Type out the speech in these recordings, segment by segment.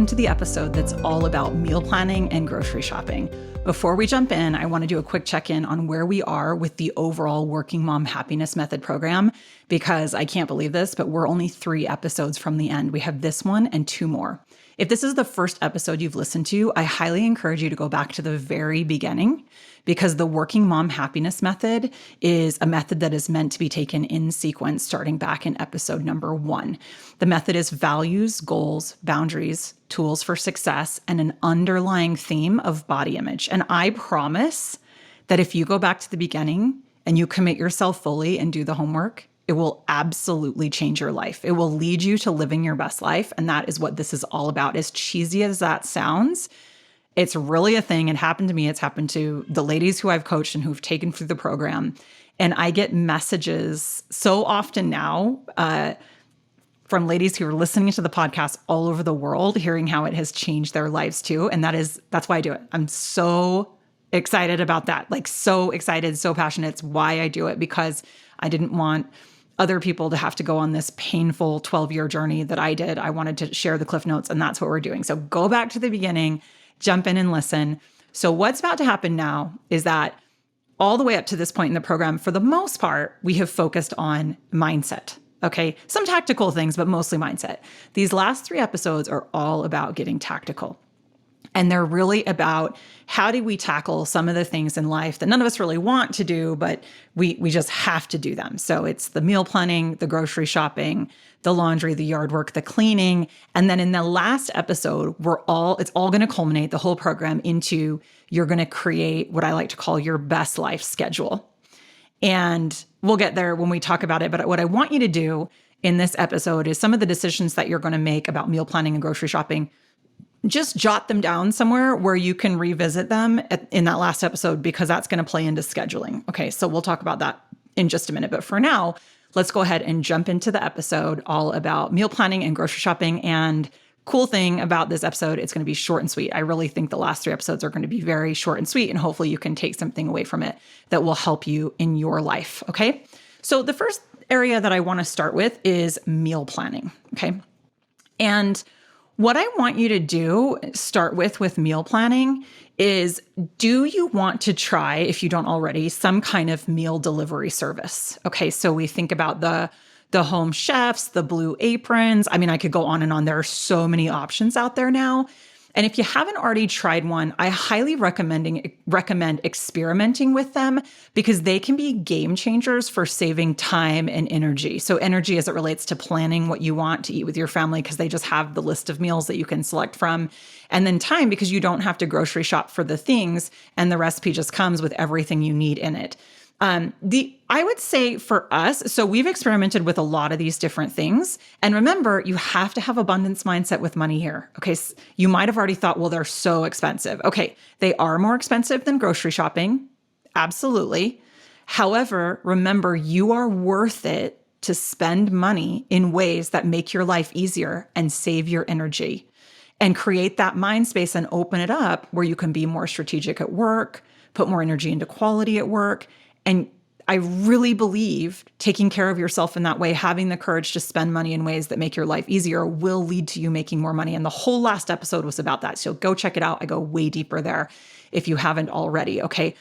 welcome to the episode that's all about meal planning and grocery shopping. Before we jump in, I want to do a quick check-in on where we are with the overall Working Mom Happiness Method program, because I can't believe this, but we're only 3 episodes from the end. We have this one and 2 more. If this is the first episode you've listened to, I highly encourage you to go back to the very beginning, because the Working Mom Happiness Method is a method that is meant to be taken in sequence starting back in episode number 1. The method is values, goals, boundaries, tools for success, and an underlying theme of body image. And I promise that if you go back to the beginning and you commit yourself fully and do the homework, it will absolutely change your life. It will lead you to living your best life. And that is what this is all about. As cheesy as that sounds, it's really a thing. It happened to me. It's happened to the ladies who I've coached and who've taken through the program. And I get messages so often now from ladies who are listening to the podcast all over the world, hearing how it has changed their lives too. And that's why I do it. I'm so excited about that. Like so excited, so passionate. It's why I do it, because I didn't want other people to have to go on this painful 12-year journey that I did. I wanted to share the Cliff Notes, and that's what we're doing. So go back to the beginning, jump in and listen. So what's about to happen now is that all the way up to this point in the program, for the most part, we have focused on mindset. Okay, some tactical things, but mostly mindset. These last 3 episodes are all about getting tactical. And they're really about how do we tackle some of the things in life that none of us really want to do, but we just have to do them. So it's the meal planning, the grocery shopping, the laundry, the yard work, the cleaning. And then in the last episode, it's all going to culminate, the whole program, into you're going to create what I like to call your best life schedule. And we'll get there when we talk about it. But what I want you to do in this episode is some of the decisions that you're going to make about meal planning and grocery shopping, just jot them down somewhere where you can revisit them in that last episode, because that's going to play into scheduling. Okay, so we'll talk about that in just a minute. But for now, let's go ahead and jump into the episode all about meal planning and grocery shopping. And cool thing about this episode, it's going to be short and sweet. I really think the last 3 episodes are going to be very short and sweet, and hopefully you can take something away from it that will help you in your life. Okay, so the first area that I want to start with is meal planning. Okay, and what I want you to start with meal planning is, do you want to try, if you don't already, some kind of meal delivery service? Okay, so we think about the Home Chefs, the Blue Aprons. I mean, I could go on and on. There are so many options out there now. And if you haven't already tried one, I highly recommend experimenting with them, because they can be game changers for saving time and energy. So energy as it relates to planning what you want to eat with your family, because they just have the list of meals that you can select from. And then time, because you don't have to grocery shop for the things, and the recipe just comes with everything you need in it. I would say for us, so we've experimented with a lot of these different things. And remember, you have to have abundance mindset with money here. Okay. So you might have already thought, well, they're so expensive. Okay. They are more expensive than grocery shopping. Absolutely. However, remember, you are worth it to spend money in ways that make your life easier and save your energy, and create that mind space and open it up where you can be more strategic at work, put more energy into quality at work. And I really believe taking care of yourself in that way, having the courage to spend money in ways that make your life easier, will lead to you making more money. And the whole last episode was about that. So go check it out. I go way deeper there if you haven't already. Okay.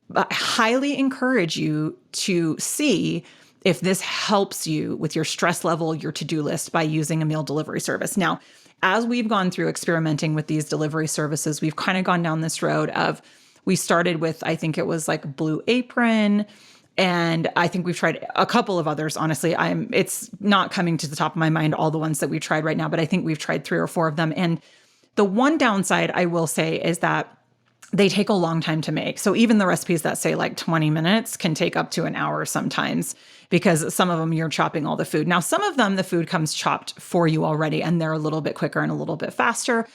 But I highly encourage you to see if this helps you with your stress level, your to-do list, by using a meal delivery service. Now, as we've gone through experimenting with these delivery services, we've kind of gone down this road of, we started with, I think it was like Blue Apron, and I think we've tried a couple of others. Honestly, it's not coming to the top of my mind, all the ones that we've tried right now, but I think we've tried 3 or 4 of them. And the one downside I will say is that they take a long time to make. So even the recipes that say like 20 minutes can take up to an hour sometimes, because some of them you're chopping all the food. Now, some of them, the food comes chopped for you already, and they're a little bit quicker and a little bit faster.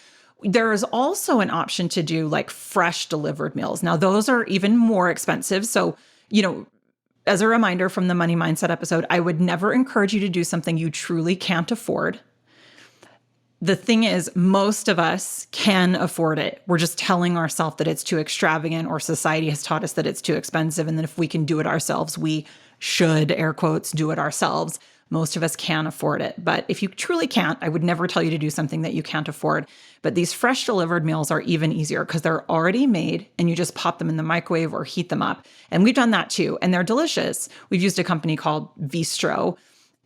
There is also an option to do like fresh delivered meals. Now, those are even more expensive. So, as a reminder from the Money Mindset episode, I would never encourage you to do something you truly can't afford. The thing is, most of us can afford it. We're just telling ourselves that it's too extravagant, or society has taught us that it's too expensive. And then if we can do it ourselves, we should, air quotes, do it ourselves. Most of us can afford it. But if you truly can't, I would never tell you to do something that you can't afford. But these fresh delivered meals are even easier because they're already made and you just pop them in the microwave or heat them up. And we've done that too. And they're delicious. We've used a company called Vistro.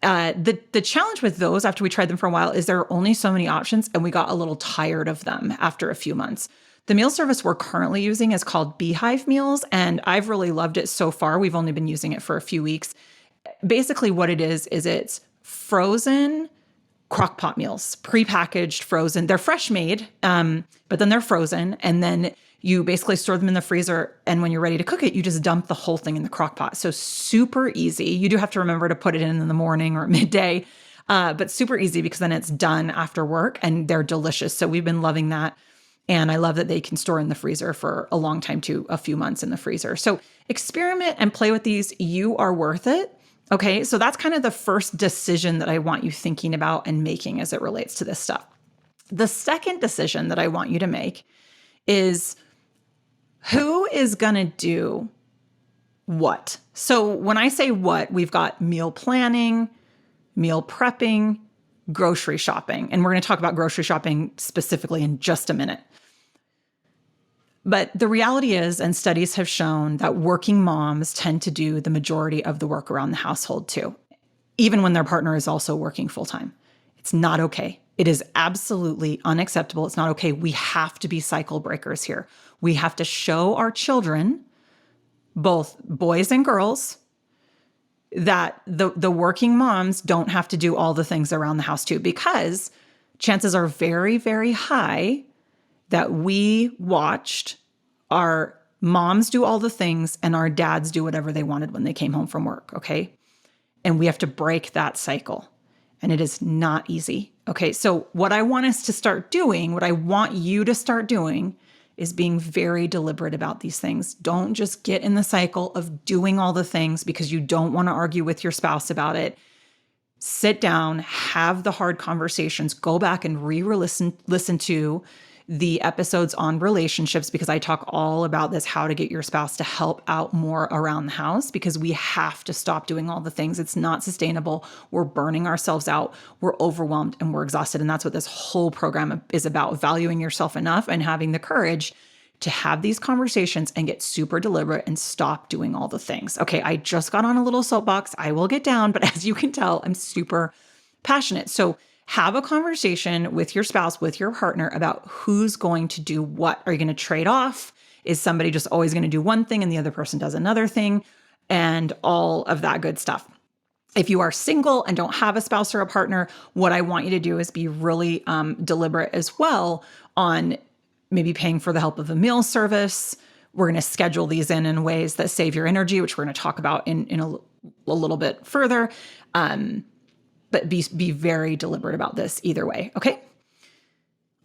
The challenge with those after we tried them for a while is there are only so many options and we got a little tired of them after a few months. The meal service we're currently using is called Beehive Meals, and I've really loved it so far. We've only been using it for a few weeks. Basically what it is it's frozen crock-pot meals, prepackaged, frozen. They're fresh made, but then they're frozen, and then you basically store them in the freezer, and when you're ready to cook it, you just dump the whole thing in the crock pot. So super easy. You do have to remember to put it in the morning or midday, but super easy because then it's done after work, and they're delicious. So we've been loving that. And I love that they can store in the freezer for a long time too, a few months in the freezer. So experiment and play with these. You are worth it. Okay, so that's kind of the first decision that I want you thinking about and making as it relates to this stuff. The second decision that I want you to make is who is going to do what? So when I say what, we've got meal planning, meal prepping, grocery shopping. And we're going to talk about grocery shopping specifically in just a minute. But the reality is, and studies have shown, that working moms tend to do the majority of the work around the household too, even when their partner is also working full-time. It's not okay. It is absolutely unacceptable. It's not okay. We have to be cycle breakers here. We have to show our children, both boys and girls, that the working moms don't have to do all the things around the house too, because chances are very, very high that we watched our moms do all the things and our dads do whatever they wanted when they came home from work, okay? And we have to break that cycle. And it is not easy. Okay, so what I want us to start doing, what I want you to start doing is being very deliberate about these things. Don't just get in the cycle of doing all the things because you don't want to argue with your spouse about it. Sit down, have the hard conversations, go back and listen to the episodes on relationships, because I talk all about this, how to get your spouse to help out more around the house, because we have to stop doing all the things. It's not sustainable. We're burning ourselves out. We're overwhelmed and we're exhausted. And that's what this whole program is about, valuing yourself enough and having the courage to have these conversations and get super deliberate and stop doing all the things. Okay, I just got on a little soapbox. I will get down, but as you can tell, I'm super passionate. So have a conversation with your spouse, with your partner about who's going to do what. Are you going to trade off? Is somebody just always going to do one thing and the other person does another thing? And all of that good stuff. If you are single and don't have a spouse or a partner, what I want you to do is be really deliberate as well on maybe paying for the help of a meal service. We're going to schedule these in ways that save your energy, which we're going to talk about in a little bit further. But be very deliberate about this either way, okay?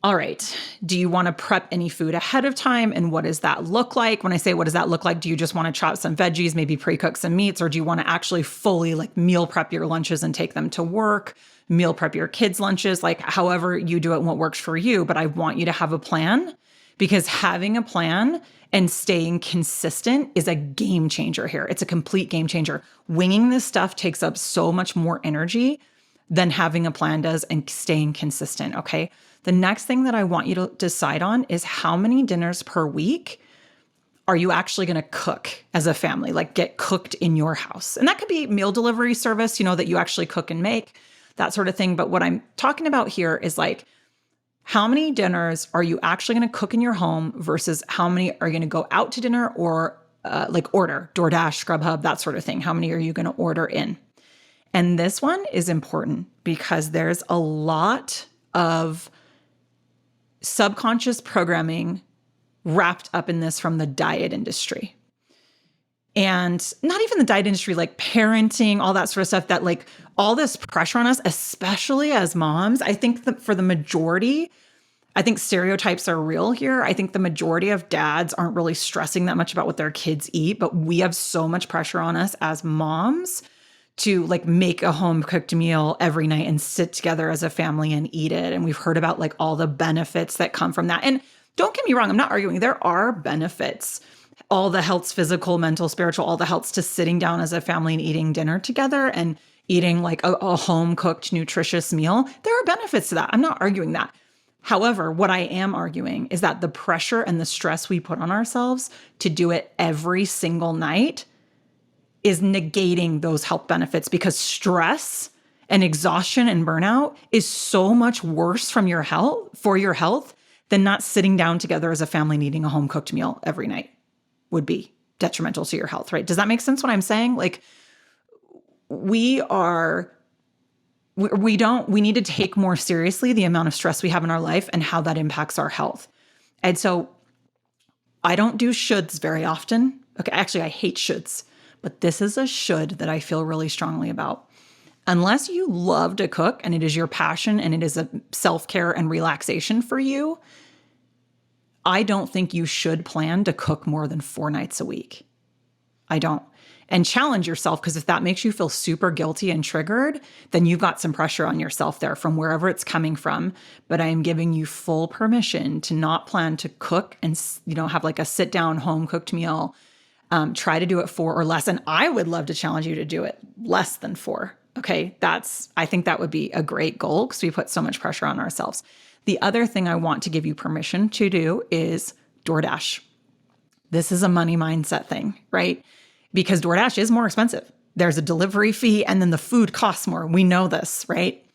All right. Do you want to prep any food ahead of time? And what does that look like? When I say what does that look like, do you just want to chop some veggies, maybe pre-cook some meats, or do you want to actually fully like meal prep your lunches and take them to work, meal prep your kids' lunches, like however you do it and what works for you? But I want you to have a plan, because having a plan and staying consistent is a game changer here. It's a complete game changer. Winging this stuff takes up so much more energy than having a plan does and staying consistent, okay? The next thing that I want you to decide on is how many dinners per week are you actually going to cook as a family, like get cooked in your house. And that could be meal delivery service, that you actually cook and make, that sort of thing. But what I'm talking about here is like, how many dinners are you actually going to cook in your home versus how many are you going to go out to dinner or like order, DoorDash, Grubhub, that sort of thing. How many are you going to order in? And this one is important because there's a lot of subconscious programming wrapped up in this from the diet industry. And not even the diet industry, like parenting, all that sort of stuff, that like all this pressure on us, especially as moms. I think that for the majority, I think stereotypes are real here. I think the majority of dads aren't really stressing that much about what their kids eat, but we have so much pressure on us as moms to like make a home cooked meal every night and sit together as a family and eat it. And we've heard about like all the benefits that come from that. And don't get me wrong, I'm not arguing. There are benefits, all the healths, physical, mental, spiritual, all the healths to sitting down as a family and eating dinner together. And eating like a home cooked, nutritious meal. There are benefits to that. I'm not arguing that. However, what I am arguing is that the pressure and the stress we put on ourselves to do it every single night is negating those health benefits, because stress and exhaustion and burnout is so much worse for your health than not sitting down together as a family and eating a home cooked meal every night would be detrimental to your health, right? Does that make sense what I'm saying? Like we need to take more seriously the amount of stress we have in our life and how that impacts our health. And so I don't do shoulds very often. Okay, actually I hate shoulds, but this is a should that I feel really strongly about. Unless you love to cook and it is your passion and it is a self-care and relaxation for you, I don't think you should plan to cook more than 4 nights a week. I don't. And challenge yourself, because if that makes you feel super guilty and triggered, then you've got some pressure on yourself there from wherever it's coming from. But I am giving you full permission to not plan to cook and, have like a sit down home cooked meal. Try to do it 4 or less. And I would love to challenge you to do it less than 4. Okay. I think that would be a great goal because we put so much pressure on ourselves. The other thing I want to give you permission to do is DoorDash. This is a money mindset thing, right? Because DoorDash is more expensive. There's a delivery fee and then the food costs more. We know this, right?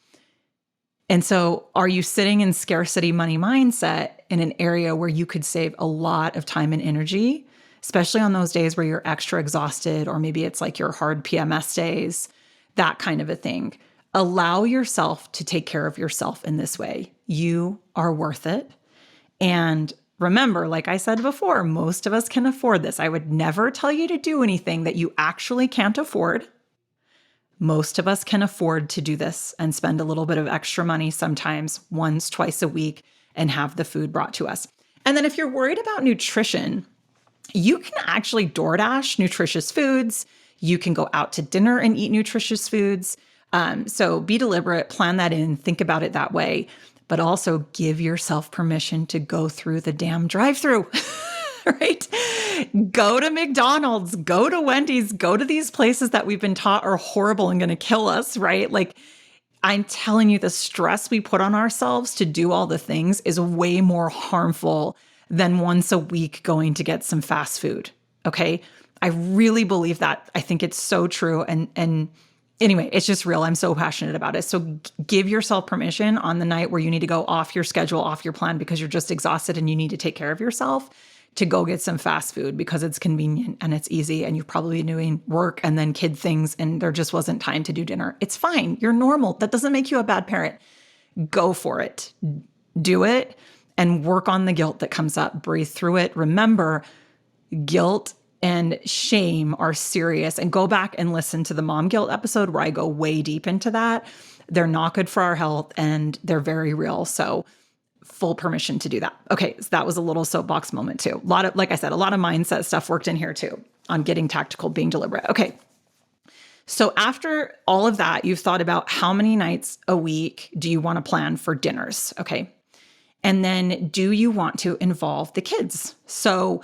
And so are you sitting in scarcity money mindset in an area where you could save a lot of time and energy, especially on those days where you're extra exhausted, or maybe it's like your hard PMS days, that kind of a thing. Allow yourself to take care of yourself in this way. You are worth it. And remember, like I said before, most of us can afford this. I would never tell you to do anything that you actually can't afford. Most of us can afford to do this and spend a little bit of extra money sometimes once, twice a week and have the food brought to us. And then if you're worried about nutrition, you can actually DoorDash nutritious foods. You can go out to dinner and eat nutritious foods. So be deliberate, plan that in, think about it that way. But also give yourself permission to go through the damn drive-through, right? Go to McDonald's, go to Wendy's, go to these places that we've been taught are horrible and going to kill us, right? Like I'm telling you, the stress we put on ourselves to do all the things is way more harmful than once a week going to get some fast food, okay? I really believe that. I think it's so true. And anyway, it's just real. I'm so passionate about it. So give yourself permission on the night where you need to go off your schedule, off your plan, because you're just exhausted and you need to take care of yourself, to go get some fast food because it's convenient and it's easy and you've probably been doing work and then kid things and there just wasn't time to do dinner. It's fine. You're normal. That doesn't make you a bad parent. Go for it. Do it and work on the guilt that comes up. Breathe through it. Remember, guilt and shame are serious. And go back and listen to the mom guilt episode where I go way deep into that. They're not good for our health and they're very real. So full permission to do that. Okay. So that was a little soapbox moment too. Like I said, a lot of mindset stuff worked in here too on getting tactical, being deliberate. Okay. So after all of that, you've thought about how many nights a week do you want to plan for dinners? Okay. And then do you want to involve the kids? So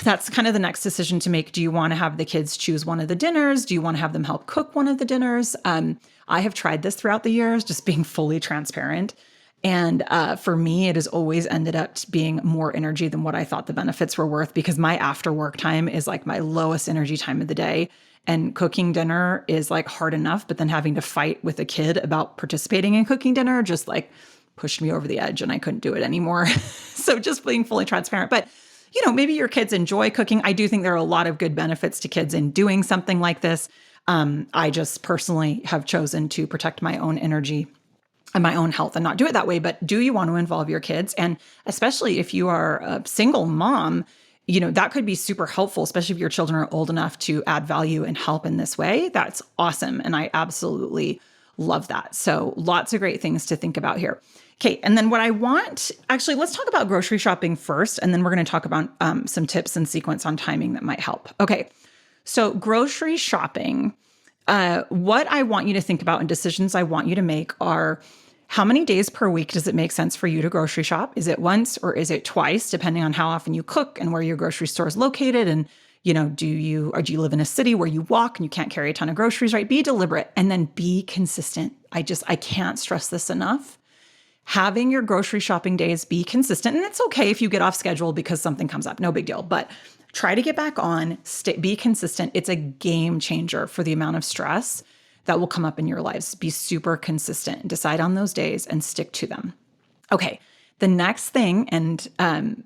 that's kind of the next decision to make. Do you want to have the kids choose one of the dinners? Do you want to have them help cook one of the dinners? I have tried this throughout the years, just being fully transparent. And for me, it has always ended up being more energy than what I thought the benefits were worth, because my after work time is like my lowest energy time of the day. And cooking dinner is like hard enough, but then having to fight with a kid about participating in cooking dinner just like pushed me over the edge and I couldn't do it anymore. So just being fully transparent. But maybe your kids enjoy cooking. I do think there are a lot of good benefits to kids in doing something like this. I just personally have chosen to protect my own energy and my own health and not do it that way. But do you want to involve your kids? And especially if you are a single mom, that could be super helpful, especially if your children are old enough to add value and help in this way. That's awesome. And I absolutely love that. So lots of great things to think about here. Okay. And then let's talk about grocery shopping first, and then we're going to talk about some tips and sequence on timing that might help. Okay. So grocery shopping, what I want you to think about and decisions I want you to make are, how many days per week does it make sense for you to grocery shop? Is it once or is it twice, depending on how often you cook and where your grocery store is located and Or do you live in a city where you walk and you can't carry a ton of groceries, right? Be deliberate and then be consistent. I can't stress this enough. Having your grocery shopping days be consistent. And it's okay if you get off schedule because something comes up, no big deal, but try to get back on, be consistent. It's a game changer for the amount of stress that will come up in your lives. Be super consistent, decide on those days and stick to them. Okay. The next thing, and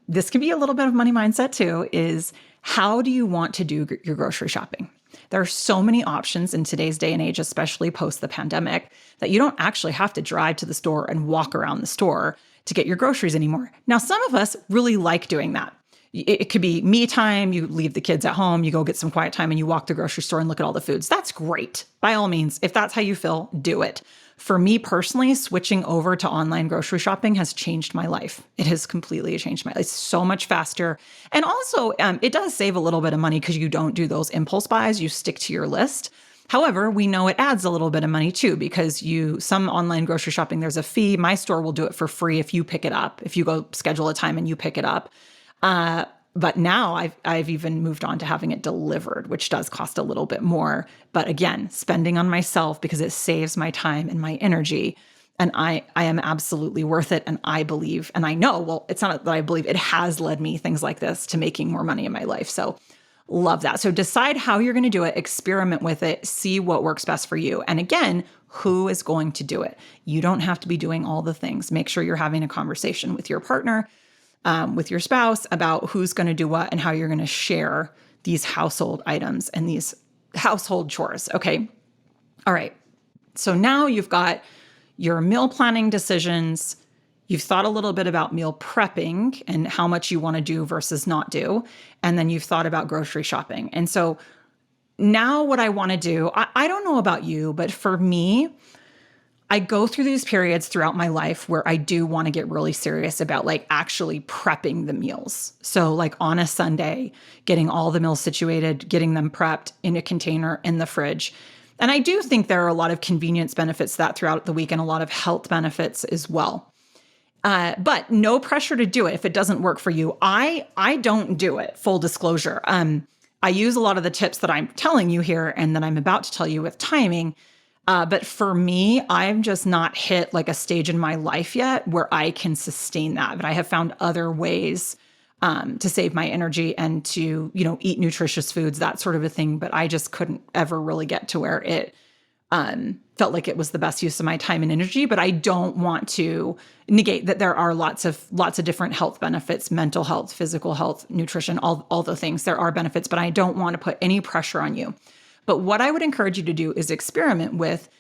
this can be a little bit of money mindset too, is how do you want to do your grocery shopping? There are so many options in today's day and age, especially post the pandemic, that you don't actually have to drive to the store and walk around the store to get your groceries anymore. Now, some of us really like doing that. It could be me time. You leave the kids at home, you go get some quiet time and you walk the grocery store and look at all the foods. That's great. By all means, if that's how you feel, do it. For me personally, switching over to online grocery shopping has changed my life. It has completely changed my life. It's so much faster. And also, it does save a little bit of money because you don't do those impulse buys. You stick to your list. However, we know it adds a little bit of money too, because some online grocery shopping, there's a fee. My store will do it for free if you pick it up, if you go schedule a time and you pick it up. But now I've even moved on to having it delivered, which does cost a little bit more. But again, spending on myself because it saves my time and my energy. And I am absolutely worth it. And I believe, and I know, well, it's not that I believe, it has led me, things like this, to making more money in my life. So love that. So decide how you're going to do it, experiment with it, see what works best for you. And again, who is going to do it? You don't have to be doing all the things. Make sure you're having a conversation with your partner, with your spouse about who's going to do what and how you're going to share these household items and these household chores. Okay. All right. So now you've got your meal planning decisions. You've thought a little bit about meal prepping and how much you want to do versus not do. And then you've thought about grocery shopping. And so now what I want to do, I don't know about you, but for me, I go through these periods throughout my life where I do want to get really serious about actually prepping the meals. So on a Sunday, getting all the meals situated, getting them prepped in a container in the fridge. And I do think there are a lot of convenience benefits to that throughout the week and a lot of health benefits as well. But no pressure to do it if it doesn't work for you. I don't do it, full disclosure. I use a lot of the tips that I'm telling you here and that I'm about to tell you with timing. But for me, I'm just not hit a stage in my life yet where I can sustain that. But I have found other ways to save my energy and to, eat nutritious foods, that sort of a thing. But I just couldn't ever really get to where it felt like it was the best use of my time and energy. But I don't want to negate that there are lots of different health benefits, mental health, physical health, nutrition, all the things. There are benefits, but I don't want to put any pressure on you. But what I would encourage you to do is experiment with,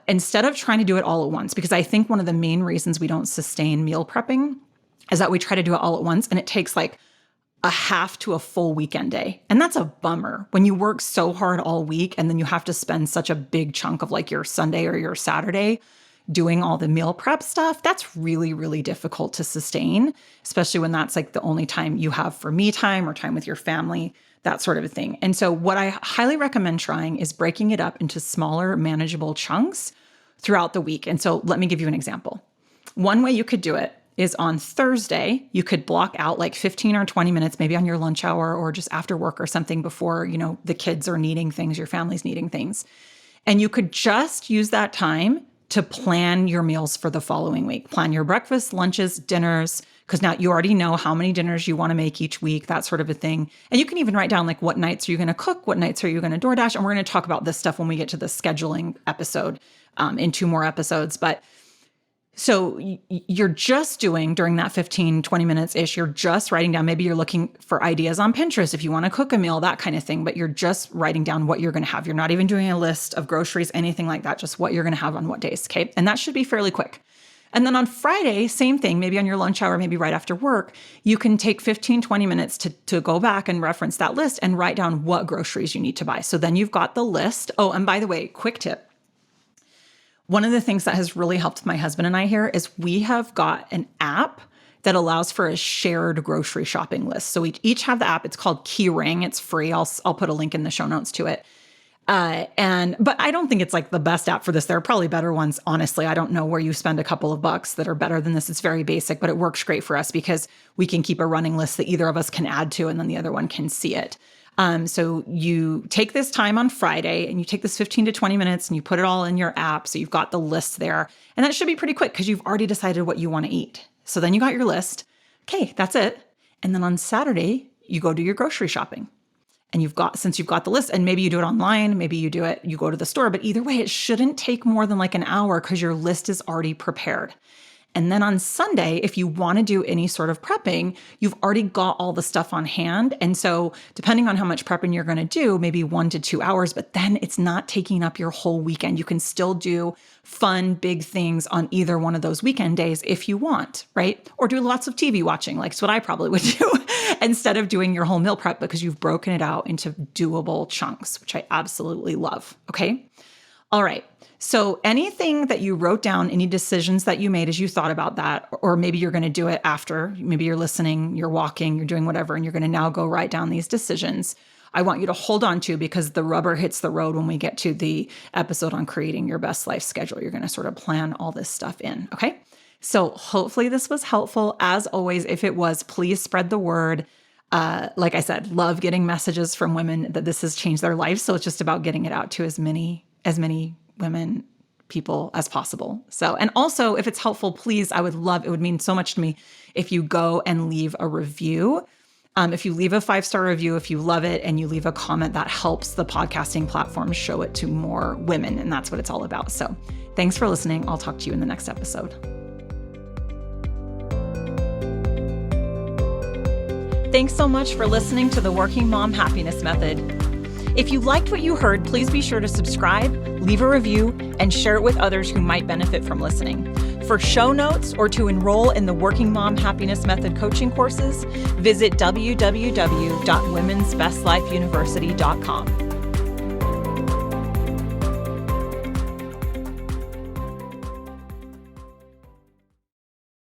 instead of trying to do it all at once, because I think one of the main reasons we don't sustain meal prepping is that we try to do it all at once and it takes a half to a full weekend day. And that's a bummer when you work so hard all week and then you have to spend such a big chunk of your Sunday or your Saturday doing all the meal prep stuff. That's really, really difficult to sustain, especially when that's the only time you have for me time or time with your family, that sort of a thing. And so what I highly recommend trying is breaking it up into smaller, manageable chunks throughout the week. And so let me give you an example. One way you could do it is on Thursday, you could block out 15 or 20 minutes, maybe on your lunch hour or just after work or something before, the kids are needing things, your family's needing things. And you could just use that time to plan your meals for the following week. Plan your breakfast, lunches, dinners, because now you already know how many dinners you want to make each week, that sort of a thing. And you can even write down what nights are you going to cook, what nights are you going to DoorDash, and we're going to talk about this stuff when we get to the scheduling episode in 2 more episodes. But so you're just doing during that 15, 20 minutes-ish, you're just writing down, maybe you're looking for ideas on Pinterest if you want to cook a meal, that kind of thing, but you're just writing down what you're going to have. You're not even doing a list of groceries, anything like that, just what you're going to have on what days, okay? And that should be fairly quick. And then on Friday, same thing, maybe on your lunch hour, maybe right after work, you can take 15, 20 minutes to go back and reference that list and write down what groceries you need to buy. So then you've got the list. Oh, and by the way, quick tip. One of the things that has really helped my husband and I here is we have got an app that allows for a shared grocery shopping list. So we each have the app. It's called Keyring. It's free. I'll put a link in the show notes to it. But I don't think it's like the best app for this. There are probably better ones. Honestly, I don't know where you spend a couple of bucks that are better than this. It's very basic, but it works great for us because we can keep a running list that either of us can add to, and then the other one can see it. So you take this time on Friday and you take this 15 to 20 minutes and you put it all in your app. So you've got the list there, and that should be pretty quick because you've already decided what you want to eat. So then you got your list. Okay, that's it. And then on Saturday, you go do your grocery shopping. And since you've got the list, and maybe you do it online, maybe you go to the store, but either way, it shouldn't take more than like an hour because your list is already prepared. And then on Sunday, if you want to do any sort of prepping, you've already got all the stuff on hand. And so depending on how much prepping you're going to do, maybe 1 to 2 hours, but then it's not taking up your whole weekend. You can still do fun, big things on either one of those weekend days if you want, right? Or do lots of TV watching, like it's what I probably would do instead of doing your whole meal prep because you've broken it out into doable chunks, which I absolutely love. Okay. All right. So anything that you wrote down, any decisions that you made as you thought about that, or maybe you're going to do it after, maybe you're listening, you're walking, you're doing whatever, and you're going to now go write down these decisions. I want you to hold on to because the rubber hits the road when we get to the episode on creating your best life schedule. You're going to sort of plan all this stuff in. Okay. So hopefully this was helpful. As always, if it was, please spread the word. Like I said, love getting messages from women that this has changed their lives. So it's just about getting it out to as many women, people as possible. So, and also if it's helpful, please, it would mean so much to me if you go and leave a review. If you leave a 5-star review, if you love it and you leave a comment, that helps the podcasting platform show it to more women. And that's what it's all about. So thanks for listening. I'll talk to you in the next episode. Thanks so much for listening to the Working Mom Happiness Method. If you liked what you heard, please be sure to subscribe, leave a review, and share it with others who might benefit from listening. For show notes or to enroll in the Working Mom Happiness Method coaching courses, visit www.womensbestlifeuniversity.com.